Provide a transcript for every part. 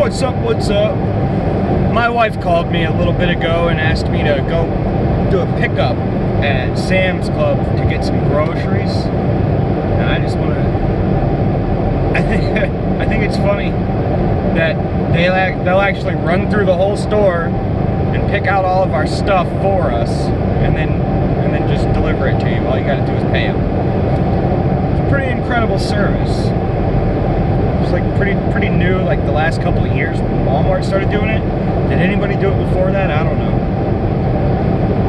What's up, what's up? My wife called me a little bit ago and asked me to go do a pickup at Sam's Club to get some groceries. And I just want to... I think it's funny that they'll actually run through the whole store and pick out all of our stuff for us and then just deliver it to you. All you gotta do is pay them. It's a pretty incredible service. It's like pretty new, like the last couple of years when Walmart started doing it. Did anybody do it before that? I don't know.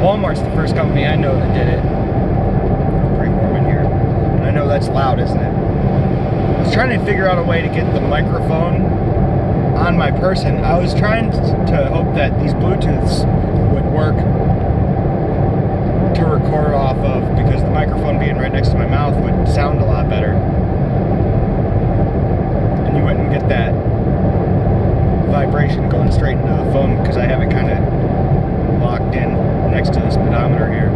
Walmart's the first company I know that did it. It's pretty warm in here. And I know that's loud, isn't it? I was trying to figure out a way to get the microphone on my person. I was trying to hope that these Bluetooths would work to record off of, because the microphone being right next to my mouth would sound a lot better. And you wouldn't get that vibration going straight into the phone, because I have it kind of locked in next to the speedometer here.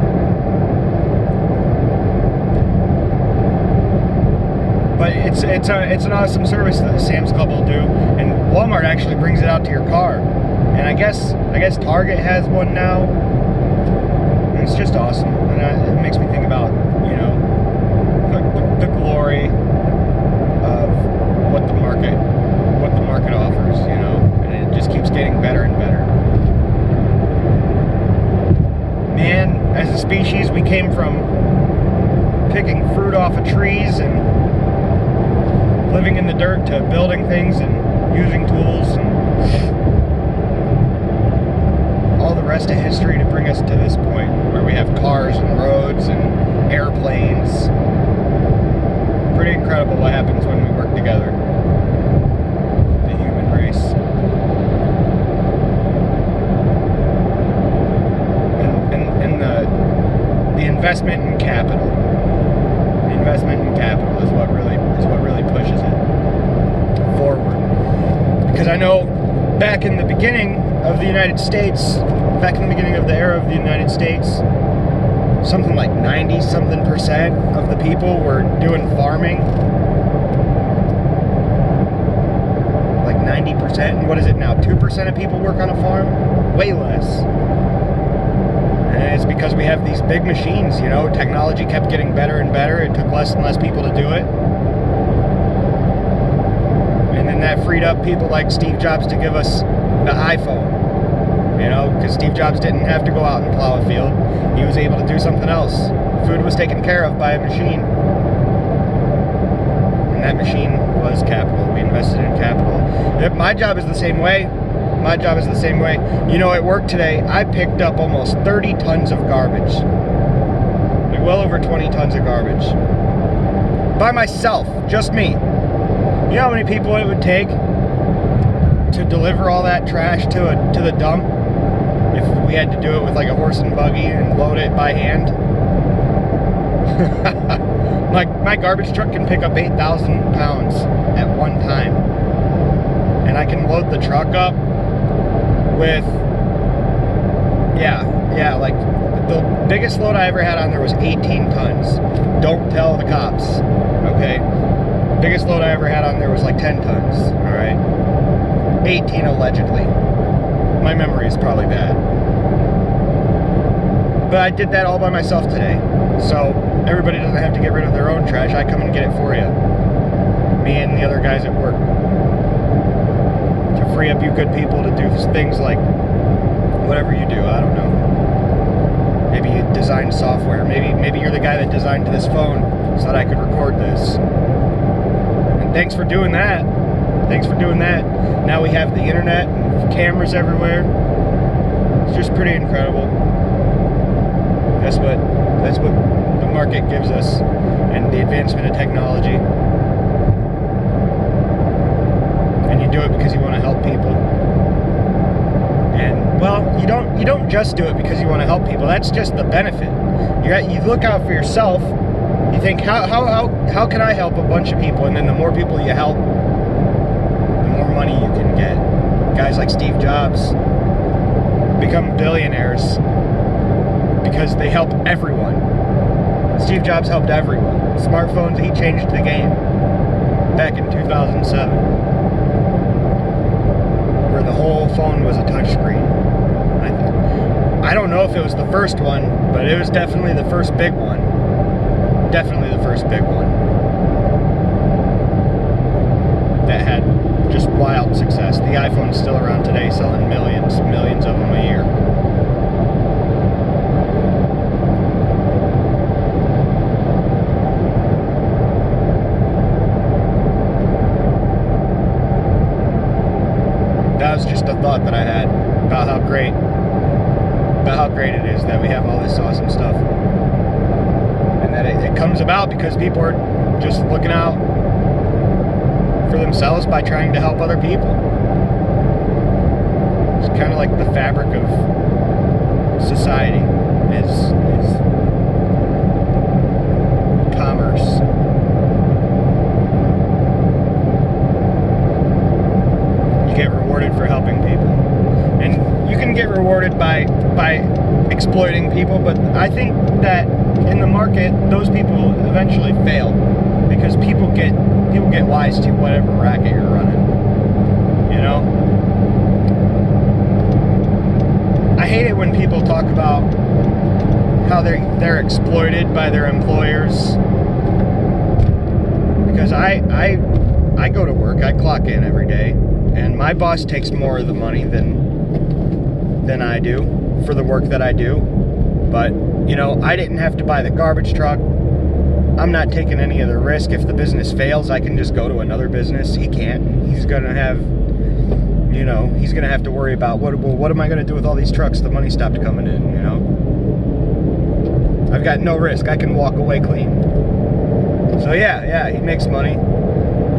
But it's an awesome service that the Sam's Club will do, and Walmart actually brings it out to your car. And I guess Target has one now. And it's just awesome, and it makes me think about, you know, the glory of what the market offers, you know, and it just keeps getting better and better. Man, as a species, we came from picking fruit off of trees and living in the dirt to building things and using tools and all the rest of history to bring us to this point where we have cars and roads and airplanes. Pretty incredible what happens when we work together, the human race. And the investment in capital. The investment in capital is what really pushes it forward. Because I know back in the beginning of the United States, back in the beginning of the era of the United States, something like 90-something% of the people were doing farming. Like 90%. And what is it now? 2% of people work on a farm? Way less. And it's because we have these big machines, you know. Technology kept getting better and better. It took less and less people to do it. And then that freed up people like Steve Jobs to give us the iPhone. You know, because Steve Jobs didn't have to go out and plow a field. He was able to do something else. Food was taken care of by a machine. And that machine was capital. We invested in capital. My job is the same way. My job is the same way. You know, at work today, I picked up almost 30 tons of garbage. Like well over 20 tons of garbage. By myself. Just me. You know how many people it would take to deliver all that trash to the dump? If we had to do it with like a horse and buggy and load it by hand. my garbage truck can pick up 8,000 pounds at one time. And I can load the truck up with, like the biggest load I ever had on there was 18 tons. Don't tell the cops, okay? Biggest load I ever had on there was like 10 tons, alright? 18 allegedly. My memory is probably bad. But I did that all by myself today. So everybody doesn't have to get rid of their own trash. I come and get it for you. Me and the other guys at work. To free up you good people to do things like whatever you do. I don't know. Maybe you design software. Maybe you're the guy that designed this phone so that I could record this. And thanks for doing that. Thanks for doing that. Now we have the internet and cameras everywhere. It's just pretty incredible. That's what the market gives us, and the advancement of technology. And you do it because you want to help people. And well, you don't just do it because you want to help people. That's just the benefit. You look out for yourself. You think, how can I help a bunch of people? And then the more people you help, the more money you can get. Guys like Steve Jobs become billionaires because they help everyone. Steve Jobs helped everyone. Smartphones, he changed the game back in 2007. if it was the first one, but it was definitely the first big one. Definitely the first big one that had just wild success. The iPhone's still around today, selling millions of them a year. That was just a thought that I had about how great it is that we have all this awesome stuff, and that it comes about because people are just looking out for themselves by trying to help other people. It's kind of like the fabric of society is commerce. You get rewarded for helping people, and you can get rewarded by exploiting people, but I think that in the market those people eventually fail because people get wise to whatever racket you're running, you know? I hate it when people talk about how they're exploited by their employers, because I go to work, I clock in every day, and my boss takes more of the money than I do for the work that I do. But, you know, I didn't have to buy the garbage truck. I'm not taking any of the risk. If the business fails, I can just go to another business. He can't. He's gonna have, you know, he's gonna have to worry about what am I gonna do with all these trucks? The money stopped coming in, you know? I've got no risk. I can walk away clean. So yeah, he makes money.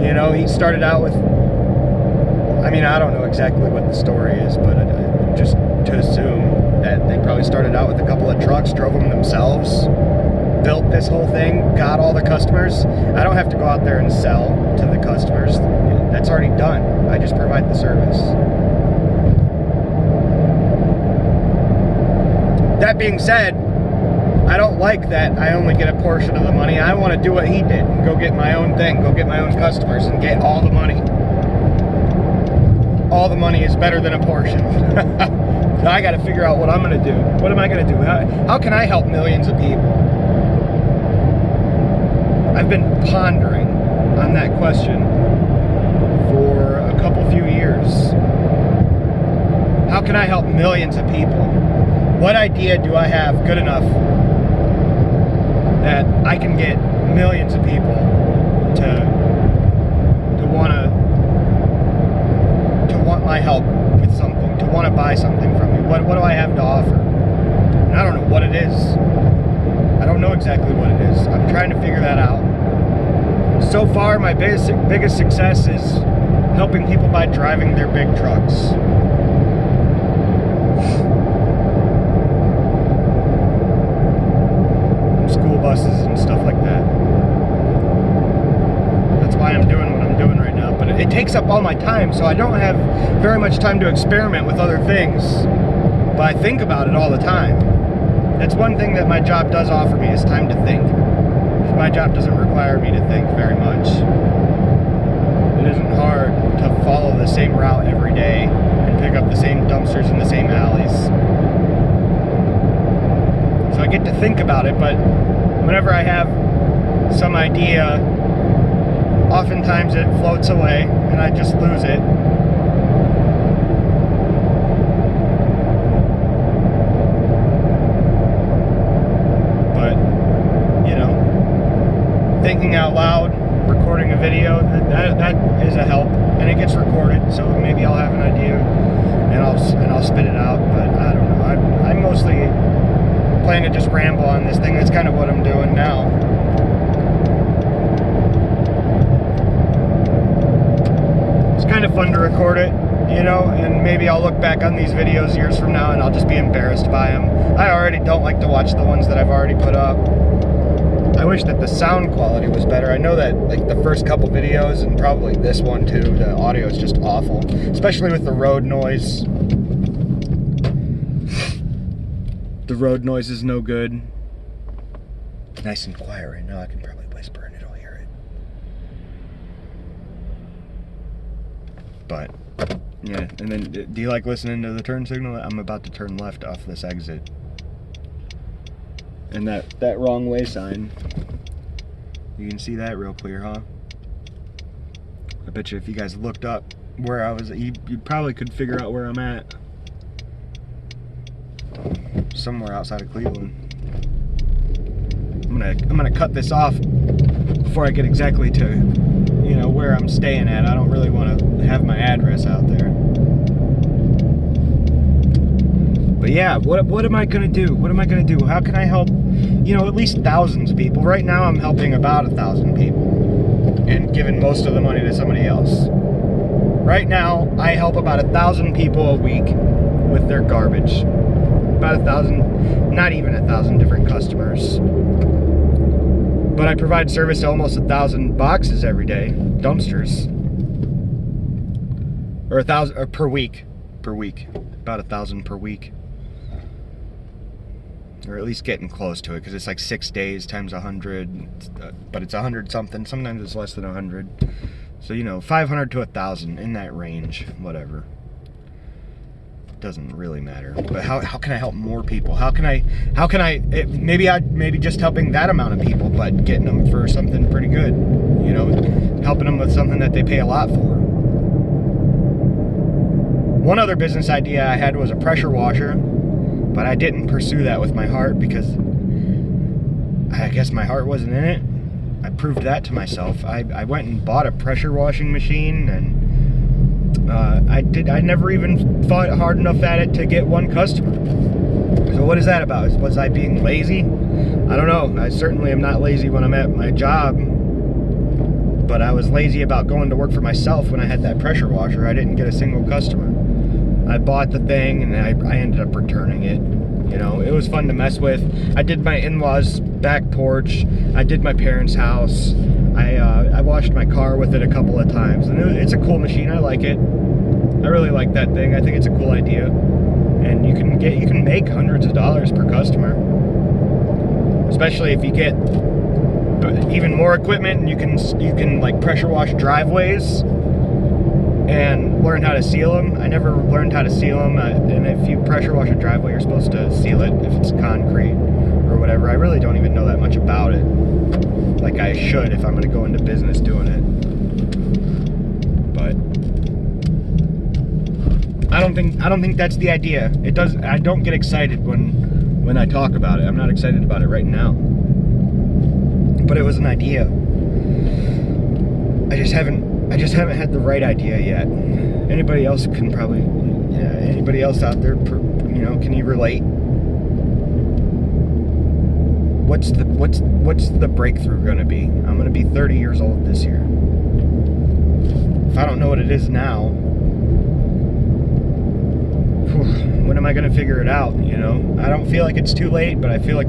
You know, he started out with, I mean, I don't know exactly what the story is, but just to assume that they probably started out with a couple of trucks, drove them themselves, built this whole thing, got all the customers. I don't have to go out there and sell to the customers. That's already done. I just provide the service. That being said, I don't like that I only get a portion of the money. I want to do what he did and go get my own thing, go get my own customers and get all the money. All the money is better than a portion. So I got to figure out what I'm going to do. What am I going to do? How can I help millions of people? I've been pondering on that question for a few years. How can I help millions of people? What idea do I have good enough that I can get millions of people to want my help with something, to want to buy something from me? What do I have to offer? And I don't know what it is. I don't know exactly what it is. I'm trying to figure that out. So far, my biggest success is helping people by driving their big trucks. School buses and stuff like that. That's why I'm doing what I'm doing right now. But it takes up all my time, so I don't have very much time to experiment with other things. But I think about it all the time. That's one thing that my job does offer me, is time to think. My job doesn't require me to think very much. It isn't hard to follow the same route every day and pick up the same dumpsters in the same alleys. So I get to think about it, but whenever I have some idea, oftentimes it floats away and I just lose it. Thinking out loud, recording a video, that is a help, and it gets recorded, so maybe I'll have an idea and I'll spit it out. But I don't know. I'm mostly planning to just ramble on this thing. That's kind of what I'm doing now. It's kind of fun to record it, you know, and maybe I'll look back on these videos years from now and I'll just be embarrassed by them. I already don't like to watch the ones that I've already put up. I wish that the sound quality was better. I know that like the first couple videos, and probably this one too, the audio is just awful, especially with the road noise. The road noise is no good. Nice and quiet right now. I can probably whisper and it'll hear it. But yeah, and then do you like listening to the turn signal? I'm about to turn left off this exit. And that wrong way sign. You can see that real clear, huh? I bet you if you guys looked up where I was, you probably could figure out where I'm at. Somewhere outside of Cleveland. I'm gonna cut this off before I get exactly to, you know, where I'm staying at. I don't really want to have my address out there. But yeah, what am I gonna do? What am I gonna do? How can I help, you know, at least thousands of people? Right now I'm helping about 1,000 people and giving most of the money to somebody else. Right now I help about 1,000 people a week with their garbage. About 1,000, not even 1,000 different customers. But I provide service to almost 1,000 boxes every day, dumpsters. Or 1,000 or per week. About 1,000 per week. Or at least getting close to it, because it's like 6 days times 100, but it's 100 something. Sometimes it's less than 100. So, you know, 500 to 1,000, in that range, whatever. Doesn't really matter. But how can I help more people? How can I maybe just helping that amount of people, but getting them for something pretty good, you know, helping them with something that they pay a lot for. One other business idea I had was a pressure washer, but I didn't pursue that with my heart because I guess my heart wasn't in it. I proved that to myself. I went and bought a pressure washing machine, and I never even thought hard enough at it to get one customer. So what is that about? Was I being lazy? I don't know. I certainly am not lazy when I'm at my job, but I was lazy about going to work for myself when I had that pressure washer. I didn't get a single customer. I bought the thing and I ended up returning it. You know, it was fun to mess with. I did my in-laws' back porch. I did my parents' house. I washed my car with it a couple of times, and it's a cool machine. I like it. I really like that thing. I think it's a cool idea, and you can make hundreds of dollars per customer, especially if you get even more equipment, and you can like pressure wash driveways and learn how to seal them. I never learned how to seal them, and if you pressure wash a driveway, you're supposed to seal it if it's concrete or whatever. I really don't even know that much about it, like I should if I'm going to go into business doing it. But I don't think that's the idea. I don't get excited when I talk about it. I'm not excited about it right now. But it was an idea. I just haven't had the right idea yet. Anybody else can probably, anybody else out there, you know, can you relate? What's the breakthrough gonna be? I'm gonna be 30 years old this year. If I don't know what it is now, when am I gonna figure it out? You know, I don't feel like it's too late, but I feel like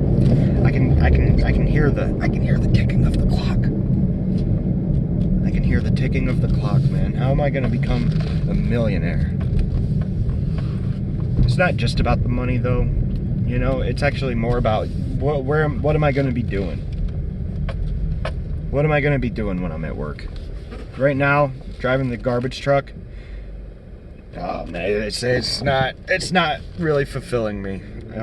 I can hear the ticking of the clock. I can hear the ticking of the clock, man. How am I gonna become a millionaire? It's not just about the money, though. You know, it's actually more about what am I gonna be doing? What am I gonna be doing when I'm at work? Right now, driving the garbage truck. Oh man, it's not really fulfilling me.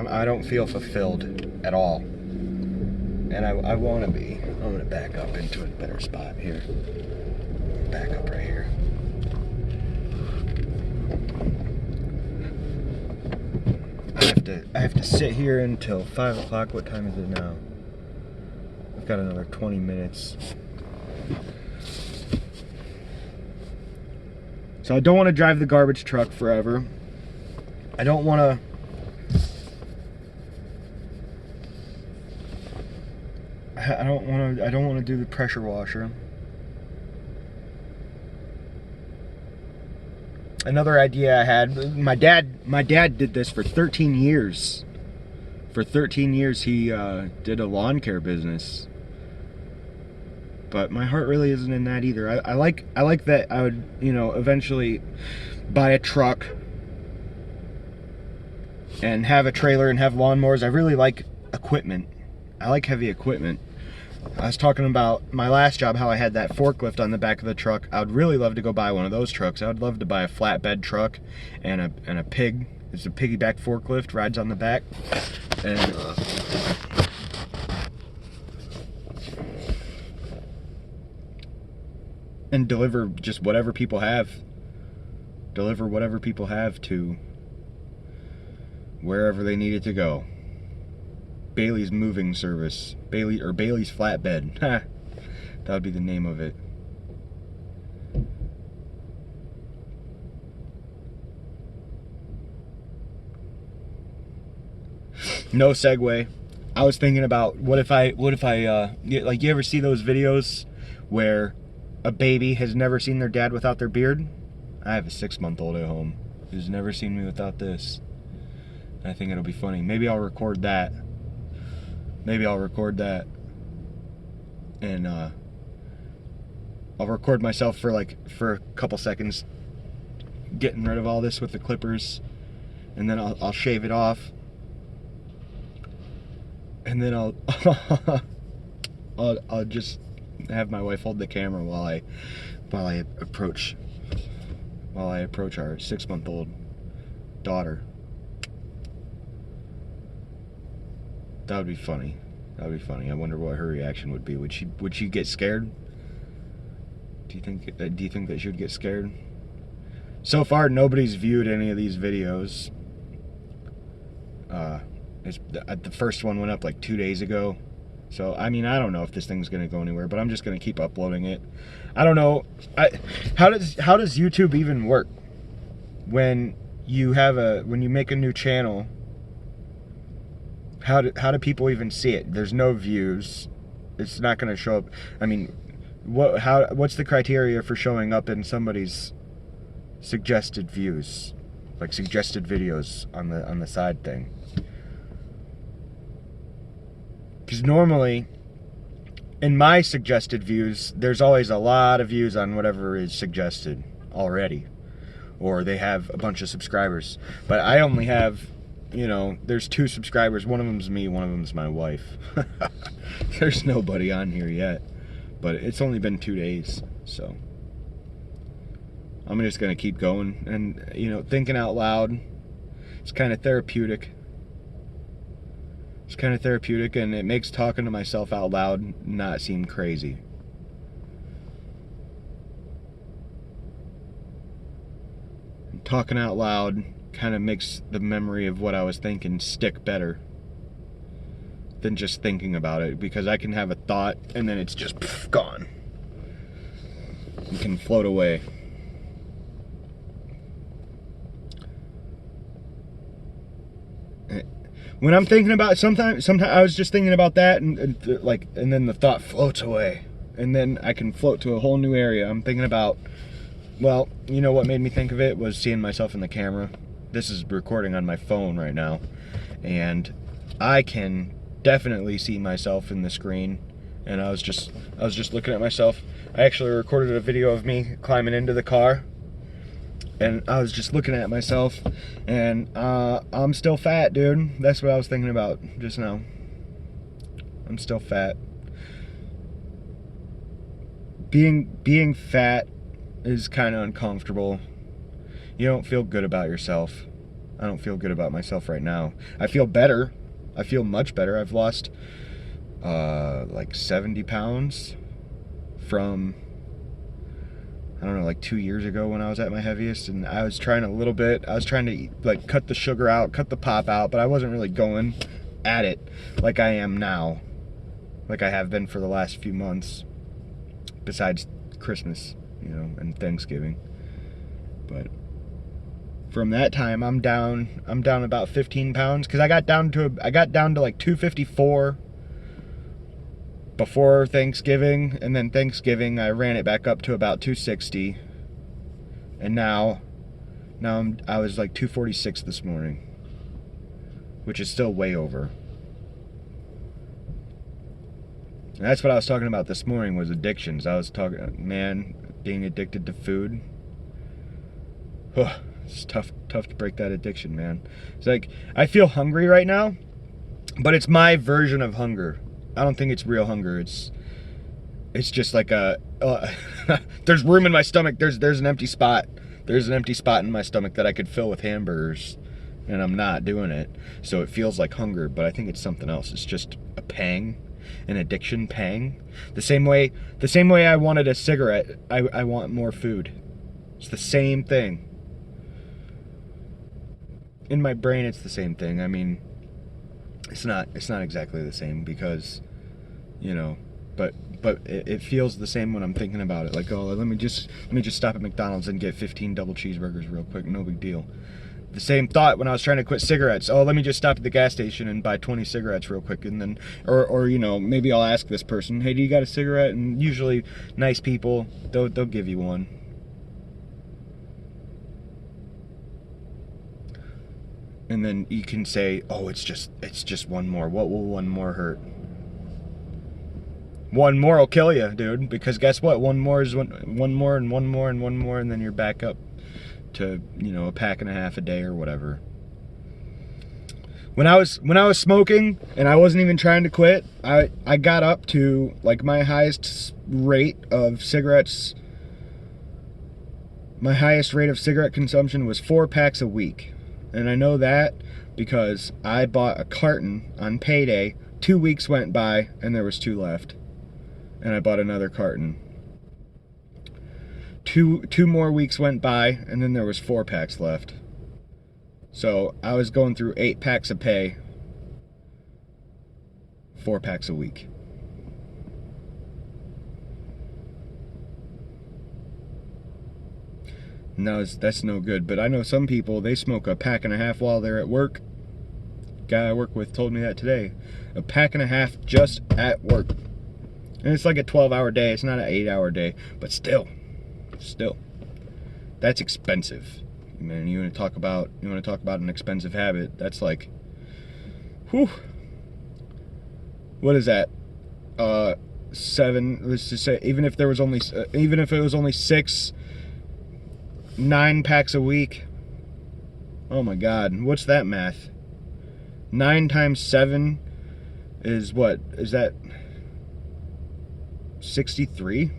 I don't feel fulfilled at all, and I want to be. I'm gonna back up into a better spot here. Back up right here. I have to sit here until 5 o'clock. What time is it now? I've got another 20 minutes. So I don't want to drive the garbage truck forever. I don't want to do the pressure washer. Another idea I had, my dad did this for 13 years. For 13 years he did a lawn care business. But my heart really isn't in that either. I like that I would, you know, eventually buy a truck and have a trailer and have lawnmowers. I really like equipment. I like heavy equipment. I was talking about my last job, how I had that forklift on the back of the truck. I would really love to go buy one of those trucks. I would love to buy a flatbed truck and a pig. It's a piggyback forklift, rides on the back. And and deliver just whatever people have. Deliver whatever people have to wherever they need it to go. Bailey's moving service. Bailey's flatbed. Ha! That would be the name of it. No segue. I was thinking about what if I like, you ever see those videos where a baby has never seen their dad without their beard? I have a 6-month-old at home who's never seen me without this. I think it'll be funny. Maybe I'll record that. And I'll record myself for a couple seconds getting rid of all this with the clippers, and then I'll shave it off. And then I'll just have my wife hold the camera while I approach our 6-month-old daughter. That would be funny. I wonder what her reaction would be. Would she get scared? Do you think that she would get scared? So far, nobody's viewed any of these videos. The first one went up like 2 days ago. So, I mean, I don't know if this thing's going to go anywhere, but I'm just going to keep uploading it. I don't know. How does YouTube even work? When you make a new channel, how do people even see it? There's no views. It's not going to show up. I mean, what's the criteria for showing up in somebody's suggested views? Like suggested videos on the side thing. Because normally, in my suggested views, there's always a lot of views on whatever is suggested already. Or they have a bunch of subscribers. But I only have, there's 2 subscribers. One of them's me, one of them's my wife. There's nobody on here yet. But it's only been 2 days, so I'm just going to keep going. And, thinking out loud, it's kind of therapeutic. It's kind of therapeutic, and it makes talking to myself out loud not seem crazy. And talking out loud kind of makes the memory of what I was thinking stick better than just thinking about it, because I can have a thought and then it's just gone. It can float away. When I'm thinking about sometimes I was just thinking about that, and then the thought floats away, and then I can float to a whole new area. I'm thinking about, well, what made me think of it was seeing myself in the camera. This is recording on my phone right now, and I can definitely see myself in the screen. And I was just looking at myself. I actually recorded a video of me climbing into the car. And I was just looking at myself, and I'm still fat, dude. That's what I was thinking about just now. I'm still fat. Being fat is kind of uncomfortable. You don't feel good about yourself. I don't feel good about myself right now. I feel better. I feel much better. I've lost like 70 pounds from, I don't know, like 2 years ago when I was at my heaviest, and I was trying to eat, cut the sugar out, cut the pop out, but I wasn't really going at it like I am now, like I have been for the last few months, besides Christmas, and Thanksgiving. But from that time, I'm down about 15 pounds, because I got down to like 254 before Thanksgiving, and then Thanksgiving I ran it back up to about 260, and now I was like 246 this morning, which is still way over. And that's what I was talking about this morning, was addictions. I was talking, man, being addicted to food. It's tough to break that addiction, man. It's like, I feel hungry right now, but it's my version of hunger. I don't think it's real hunger. It's just like there's room in my stomach. There's an empty spot. There's an empty spot in my stomach that I could fill with hamburgers, and I'm not doing it. So it feels like hunger, but I think it's something else. It's just a pang. an addiction pang. The same way I wanted a cigarette, I want more food. It's the same thing. In my brain, it's the same thing. I mean, it's not exactly the same because, you know, but it feels the same when I'm thinking about it. Like, oh, let me just stop at McDonald's and get 15 double cheeseburgers real quick. No big deal. The same thought when I was trying to quit cigarettes. Oh, let me just stop at the gas station and buy 20 cigarettes real quick, and then, or you know, maybe I'll ask this person, hey, do you got a cigarette? And usually, nice people, they'll give you one. And then you can say, oh, it's just one more. What will one more hurt? One more will kill you, dude. Because guess what? One more is one more and one more and one more, and then you're back up to, you know, a pack and a half a day or whatever. When I was smoking and I wasn't even trying to quit, I got up to like my highest rate of cigarettes. My highest rate of cigarette consumption was 4 packs a week. And I know that because I bought a carton on payday. 2 weeks went by and there was 2 left. And I bought another carton. Two more weeks went by and then there was 4 packs left. So I was going through 8 packs a pay, 4 packs a week. No, that's no good. But I know some people, they smoke a pack and a half while they're at work. Guy I work with told me that today. A pack and a half just at work. And it's like a 12-hour day. It's not an 8-hour day. But still, that's expensive. Man, you want to talk about an expensive habit? That's like, whew. What is that? 7. Let's just say, even if it was only 6, 9 packs a week. Oh my God, what's that math? 9 times 7 is what? Is that 63?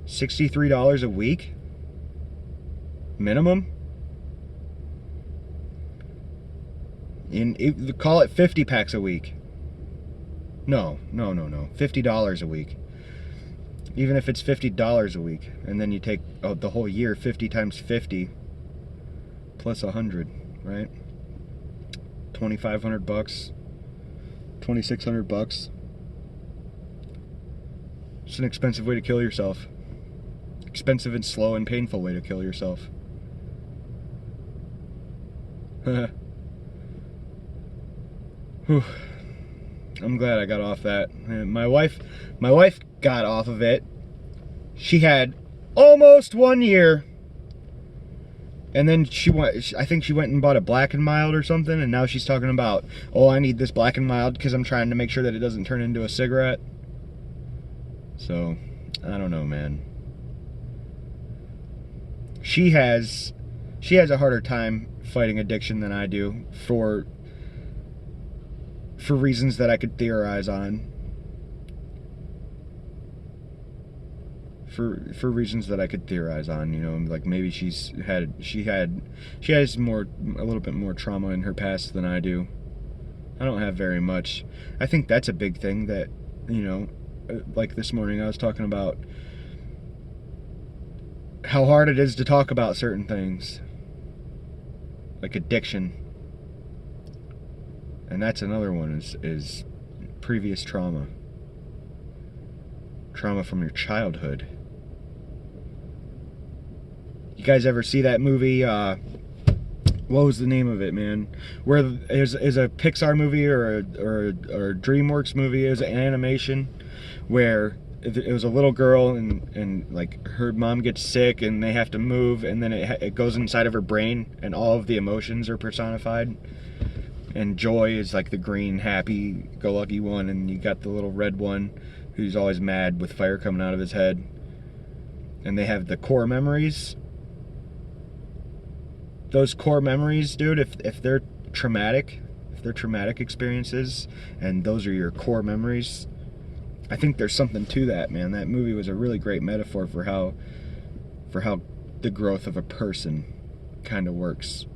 $63 a week? Minimum? Call it 50 packs a week. No. $50 a week. Even if it's $50 a week, and then you take the whole year, 50 times 50 plus 100, right? $2,500, $2,600. It's an expensive way to kill yourself. Expensive and slow and painful way to kill yourself. Whew. I'm glad I got off that. My wife got off of it. She had almost 1 year, and then I think she went and bought a Black and Mild or something, and now she's talking about, oh, I need this Black and Mild because I'm trying to make sure that it doesn't turn into a cigarette. So, I don't know, man. She has a harder time fighting addiction than I do for reasons that I could theorize on. For reasons that I could theorize on, you know, like maybe she has a little bit more trauma in her past than I do. I don't have very much. I think that's a big thing that, you know, like this morning I was talking about how hard it is to talk about certain things, like addiction. And that's another one, is previous trauma. Trauma from your childhood. You guys ever see that movie, what was the name of it, man? Where it was a Pixar movie or a DreamWorks movie. It was an animation where it was a little girl and like her mom gets sick and they have to move, and then it goes inside of her brain and all of the emotions are personified. And Joy is like the green, happy-go-lucky one, and you got the little red one who's always mad with fire coming out of his head. And they have the core memories. Those core memories, dude, if they're traumatic experiences, and those are your core memories, I think there's something to that, man. That movie was a really great metaphor for how the growth of a person kind of works.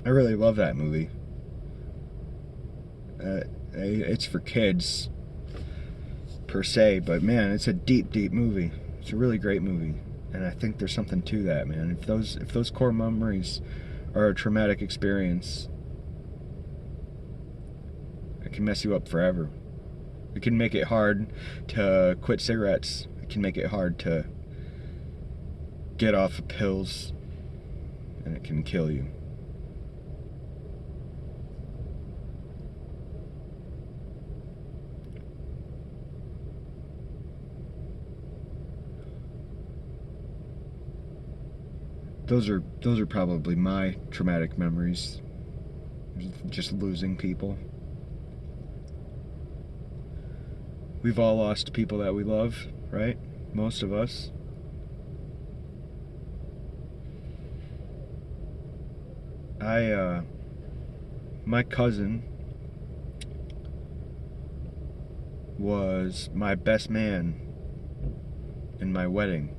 I really love that movie. it's for kids per se, but man, it's a deep movie. It's a really great movie, and I think there's something to that, man. If those core memories are a traumatic experience, it can mess you up forever. It can make it hard to quit cigarettes. It can make it hard to get off of pills, and it can kill you. Those are probably my traumatic memories. Just losing people. We've all lost people that we love, right? Most of us. My cousin was my best man in my wedding.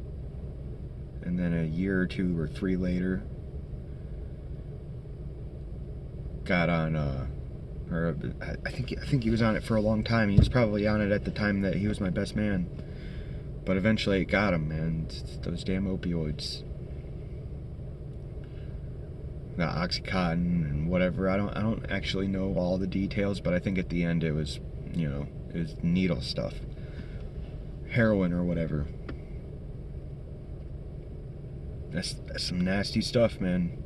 And then a year or 2 or 3 later, got on, I think he was on it for a long time. He was probably on it at the time that he was my best man. But eventually it got him, man. Those damn opioids. The Oxycontin and whatever. I don't actually know all the details, but I think at the end it was, it was needle stuff. Heroin or whatever. That's some nasty stuff, man.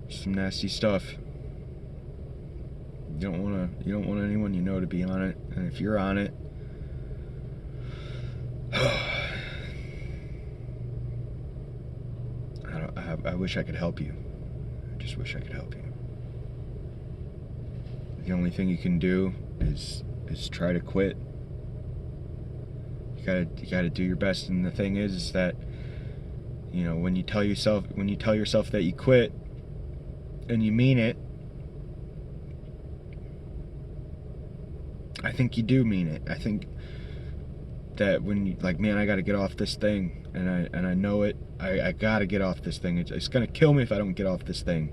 Some nasty stuff. You don't want anyone you know to be on it, and if you're on it, I wish I could help you. I just wish I could help you. The only thing you can do is try to quit. You gotta do your best, and the thing is that, when you tell yourself that you quit and you mean it, I think you do mean it. I think that when you man, I got to get off this thing, and I know it. I got to get off this thing. It's going to kill me if I don't get off this thing.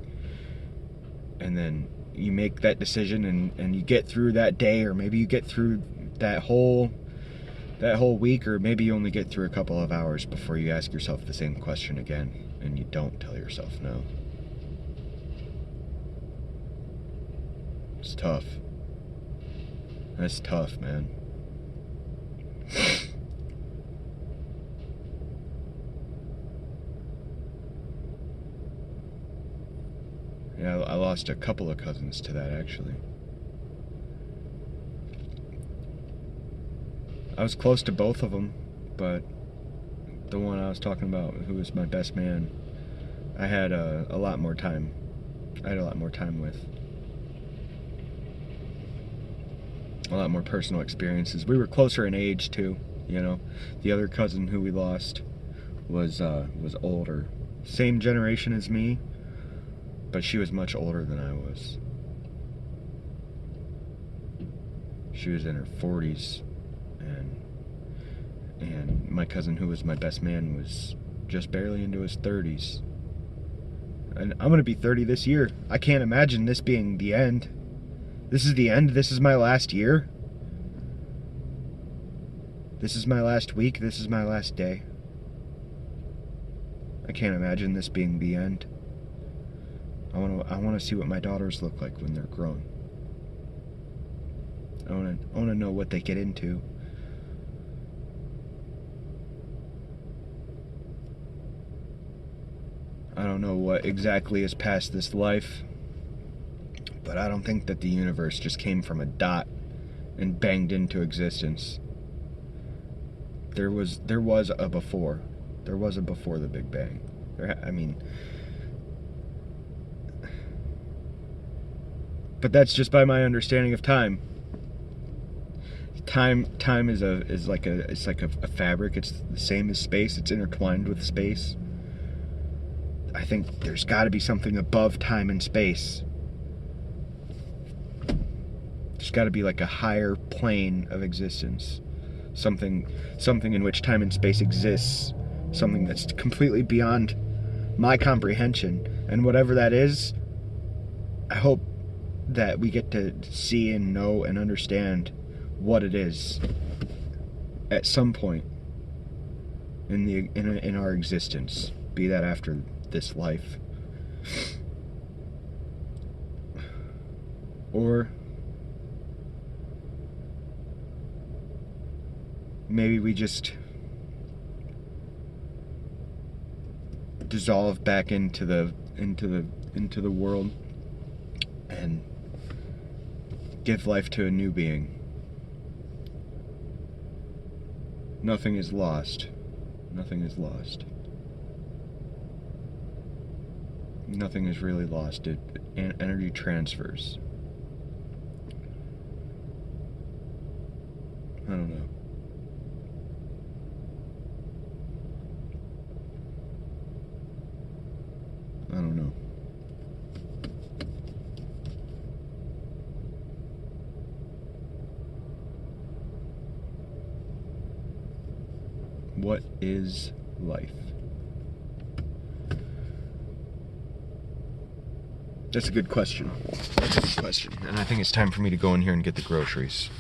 And then you make that decision, and you get through that day, or maybe you get through that whole week, or maybe you only get through a couple of hours before you ask yourself the same question again, and you don't tell yourself no. It's tough. That's tough, man. Yeah, I lost a couple of cousins to that, actually. I was close to both of them, but the one I was talking about, who was my best man, I had a lot more time. I had a lot more time with. A lot more personal experiences. We were closer in age too, The other cousin who we lost was older. Same generation as me, but she was much older than I was. She was in her 40s. And my cousin, who was my best man, was just barely into his 30s. And I'm going to be 30 this year. I can't imagine this being the end. This is the end? This is my last year? This is my last week? This is my last day? I can't imagine this being the end. I want to see what my daughters look like when they're grown. I want to know what they get into. I don't know what exactly is past this life, but I don't think that the universe just came from a dot and banged into existence. There was a before. There was a before the Big Bang. But that's just by my understanding of time. Time is like a fabric. It's the same as space. It's intertwined with space. I think there's got to be something above time and space. There's got to be like a higher plane of existence. Something in which time and space exists. Something that's completely beyond my comprehension. And whatever that is, I hope that we get to see and know and understand what it is at some point in our existence, be that after this life, or maybe we just dissolve back into the world and give life to a new being. Nothing is lost. Nothing is lost. Nothing is really lost. Energy transfers. I don't know. I don't know. What is life? That's a good question. That's a good question. And I think it's time for me to go in here and get the groceries.